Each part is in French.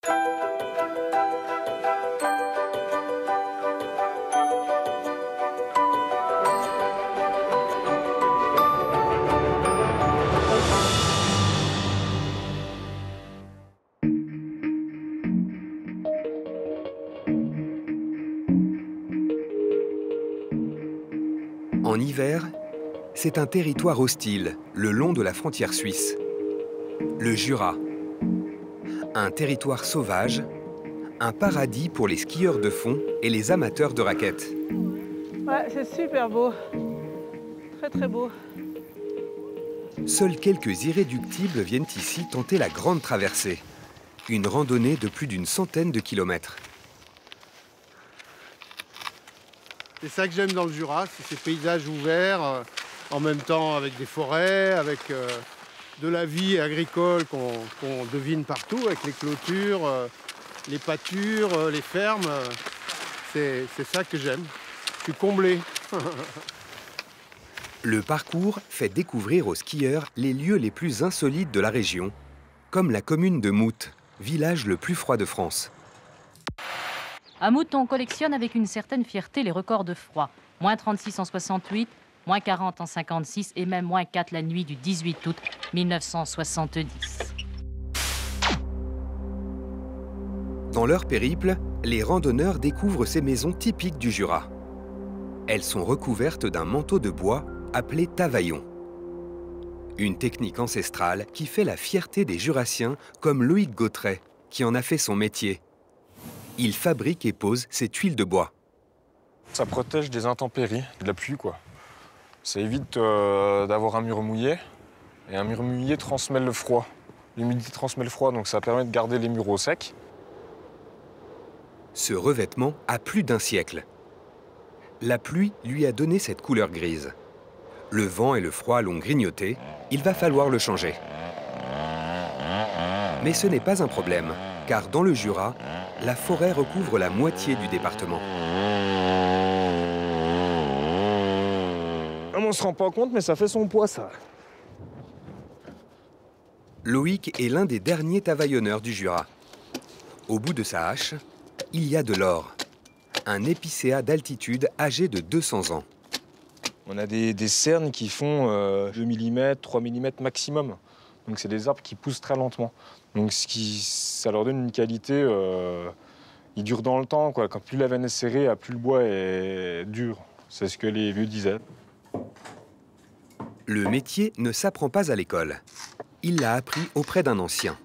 En hiver, c'est un territoire hostile, le long de la frontière suisse. Le Jura. Un territoire sauvage, un paradis pour les skieurs de fond et les amateurs de raquettes. Ouais, c'est super beau. Très très beau. Seuls quelques irréductibles viennent ici tenter la grande traversée. Une randonnée de plus d'une centaine de kilomètres. C'est ça que j'aime dans le Jura, c'est ces paysages ouverts, en même temps avec des forêts, avec de la vie agricole qu'on devine partout, avec les clôtures, les pâtures, les fermes. C'est ça que j'aime. Je suis comblé. Le parcours fait découvrir aux skieurs les lieux les plus insolites de la région, comme la commune de Mout, village le plus froid de France. À Mout, on collectionne avec une certaine fierté les records de froid. Moins 36 en 68, moins 40 en 56 et même moins 4 la nuit du 18 août 1970. Dans leur périple, les randonneurs découvrent ces maisons typiques du Jura. Elles sont recouvertes d'un manteau de bois appelé tavaillon. Une technique ancestrale qui fait la fierté des Jurassiens comme Loïc Gautret, qui en a fait son métier. Il fabrique et pose ses tuiles de bois. Ça protège des intempéries, de la pluie, quoi. Ça évite d'avoir un mur mouillé. Et un mur mouillé transmet le froid. L'humidité transmet le froid, donc ça permet de garder les murs au sec. Ce revêtement a plus d'un siècle. La pluie lui a donné cette couleur grise. Le vent et le froid l'ont grignoté, il va falloir le changer. Mais ce n'est pas un problème, car dans le Jura, la forêt recouvre la moitié du département. On ne se rend pas compte, mais ça fait son poids, ça. Loïc est l'un des derniers tavaillonneurs du Jura. Au bout de sa hache, il y a de l'or. Un épicéa d'altitude âgé de 200 ans. On a des cernes qui font 2 mm, 3 mm maximum. Donc c'est des arbres qui poussent très lentement. Donc ça leur donne une qualité, ils durent dans le temps, quoi. Quand plus la veine est serrée, plus le bois est dur. C'est ce que les vieux disaient. Le métier ne s'apprend pas à l'école. Il l'a appris auprès d'un ancien.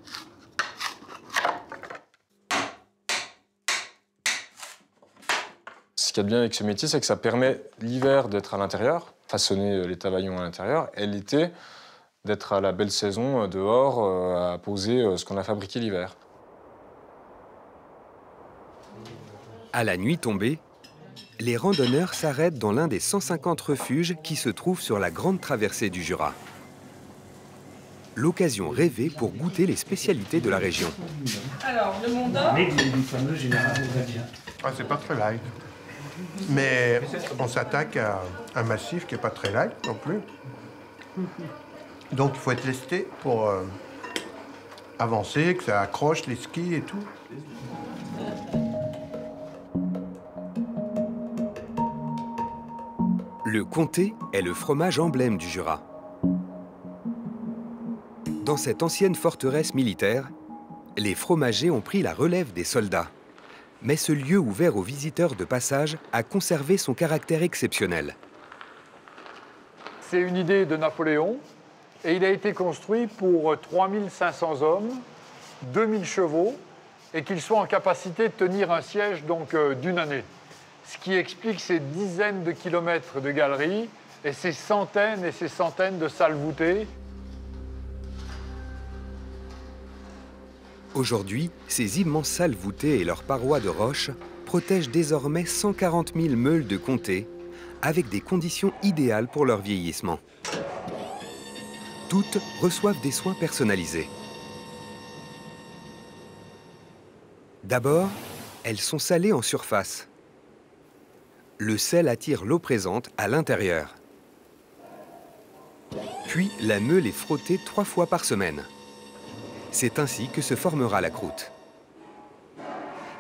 Ce qu'il y a de bien avec ce métier, c'est que ça permet l'hiver d'être à l'intérieur, façonner les tavaillons à l'intérieur, et l'été d'être à la belle saison dehors à poser ce qu'on a fabriqué l'hiver. À la nuit tombée, les randonneurs s'arrêtent dans l'un des 150 refuges qui se trouvent sur la grande traversée du Jura. L'occasion rêvée pour goûter les spécialités de la région. Alors, le Mont d'Or. Ah, c'est pas très light. Mais on s'attaque à un massif qui n'est pas très light non plus. Donc il faut être lesté pour avancer, que ça accroche les skis et tout. Le comté est le fromage emblème du Jura. Dans cette ancienne forteresse militaire, les fromagers ont pris la relève des soldats. Mais ce lieu ouvert aux visiteurs de passage a conservé son caractère exceptionnel. C'est une idée de Napoléon et il a été construit pour 3500 hommes, 2000 chevaux et qu'ils soient en capacité de tenir un siège d'une année. Ce qui explique ces dizaines de kilomètres de galeries et ces centaines de salles voûtées. Aujourd'hui, ces immenses salles voûtées et leurs parois de roche protègent désormais 140 000 meules de comté, avec des conditions idéales pour leur vieillissement. Toutes reçoivent des soins personnalisés. D'abord, elles sont salées en surface. Le sel attire l'eau présente à l'intérieur. Puis, la meule est frottée 3 fois par semaine. C'est ainsi que se formera la croûte.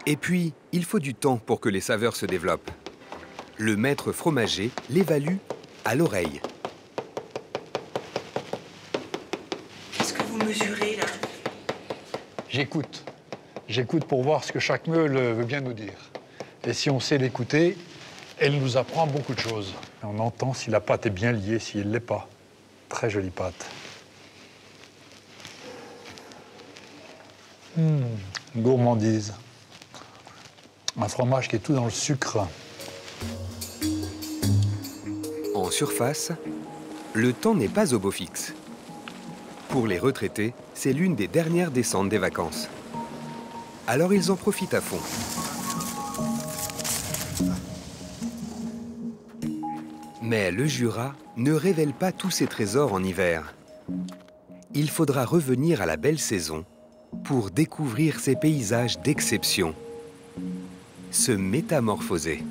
Et puis, il faut du temps pour que les saveurs se développent. Le maître fromager l'évalue à l'oreille. Qu'est-ce que vous mesurez là? J'écoute. J'écoute pour voir ce que chaque meule veut bien nous dire. Et si on sait l'écouter, elle nous apprend beaucoup de choses. On entend si la pâte est bien liée, si elle ne l'est pas. Très jolie pâte. Gourmandise. Un fromage qui est tout dans le sucre. En surface, le temps n'est pas au beau fixe. Pour les retraités, c'est l'une des dernières descentes des vacances. Alors ils en profitent à fond. Mais le Jura ne révèle pas tous ses trésors en hiver. Il faudra revenir à la belle saison pour découvrir ces paysages d'exception, se métamorphoser.